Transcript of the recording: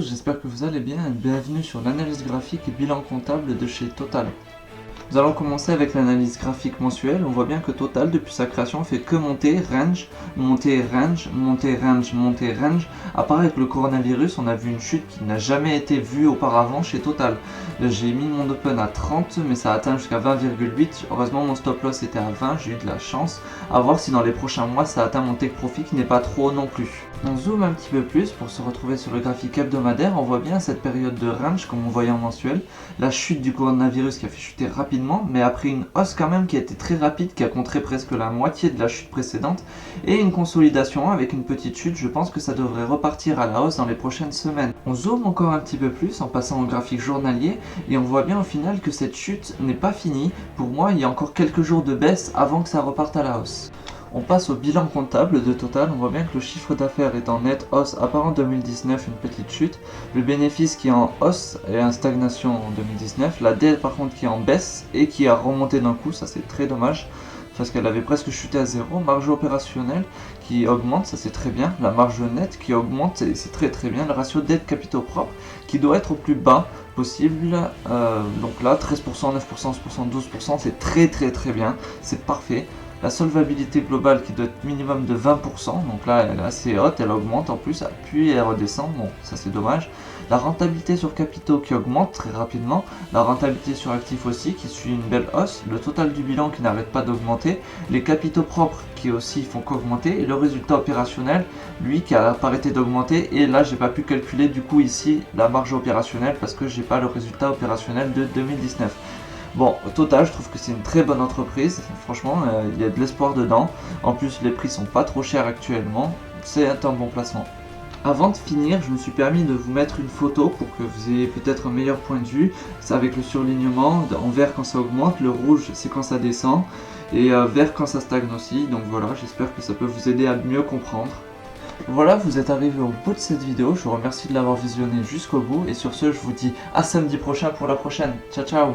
J'espère que vous allez bien et bienvenue sur l'analyse graphique et bilan comptable de chez Total. Nous allons commencer avec l'analyse graphique mensuelle. On voit bien que Total, depuis sa création, fait que monter, range, monter, range, monter, range, monter, range. À part avec le coronavirus, on a vu une chute qui n'a jamais été vue auparavant chez Total. J'ai mis mon open à 30, mais ça a atteint jusqu'à 20,8. Heureusement, mon stop loss était à 20, j'ai eu de la chance. À voir si dans les prochains mois, ça atteint mon take profit qui n'est pas trop non plus. On zoome un petit peu plus pour se retrouver sur le graphique hebdomadaire. On voit bien cette période de range comme on voyait en mensuel. La chute du coronavirus qui a fait chuter rapidement, mais après une hausse quand même qui a été très rapide, qui a contré presque la moitié de la chute précédente, et une consolidation avec une petite chute. Je pense que ça devrait repartir à la hausse dans les prochaines semaines. On zoome encore un petit peu plus en passant au graphique journalier, et on voit bien au final que cette chute n'est pas finie. Pour moi, il y a encore quelques jours de baisse avant que ça reparte à la hausse. On passe au bilan comptable de Total, on voit bien que le chiffre d'affaires est en nette hausse, à part en 2019 une petite chute, le bénéfice qui est en hausse et en stagnation en 2019, la dette par contre qui est en baisse et qui a remonté d'un coup, ça c'est très dommage parce qu'elle avait presque chuté à zéro, marge opérationnelle qui augmente, ça c'est très bien, la marge nette qui augmente, c'est très très bien, le ratio dette capitaux propres qui doit être au plus bas possible, donc là 13%, 9%, 11%, 12%, c'est très très très bien, c'est parfait. La solvabilité globale qui doit être minimum de 20%, donc là elle est assez haute, elle augmente en plus, puis elle redescend, bon ça c'est dommage. La rentabilité sur capitaux qui augmente très rapidement, la rentabilité sur actifs aussi qui suit une belle hausse, le total du bilan qui n'arrête pas d'augmenter, les capitaux propres qui aussi font qu'augmenter, et le résultat opérationnel lui qui a pas arrêté d'augmenter, et là j'ai pas pu calculer du coup ici la marge opérationnelle parce que j'ai pas le résultat opérationnel de 2019. Bon, au total, je trouve que c'est une très bonne entreprise. Franchement, il y a de l'espoir dedans. En plus, les prix sont pas trop chers actuellement. C'est un bon placement. Avant de finir, je me suis permis de vous mettre une photo pour que vous ayez peut-être un meilleur point de vue. C'est avec le surlignement, en vert quand ça augmente, le rouge c'est quand ça descend, et vert quand ça stagne aussi. Donc voilà, j'espère que ça peut vous aider à mieux comprendre. Voilà, vous êtes arrivé au bout de cette vidéo. Je vous remercie de l'avoir visionné jusqu'au bout. Et sur ce, je vous dis à samedi prochain pour la prochaine. Ciao, ciao!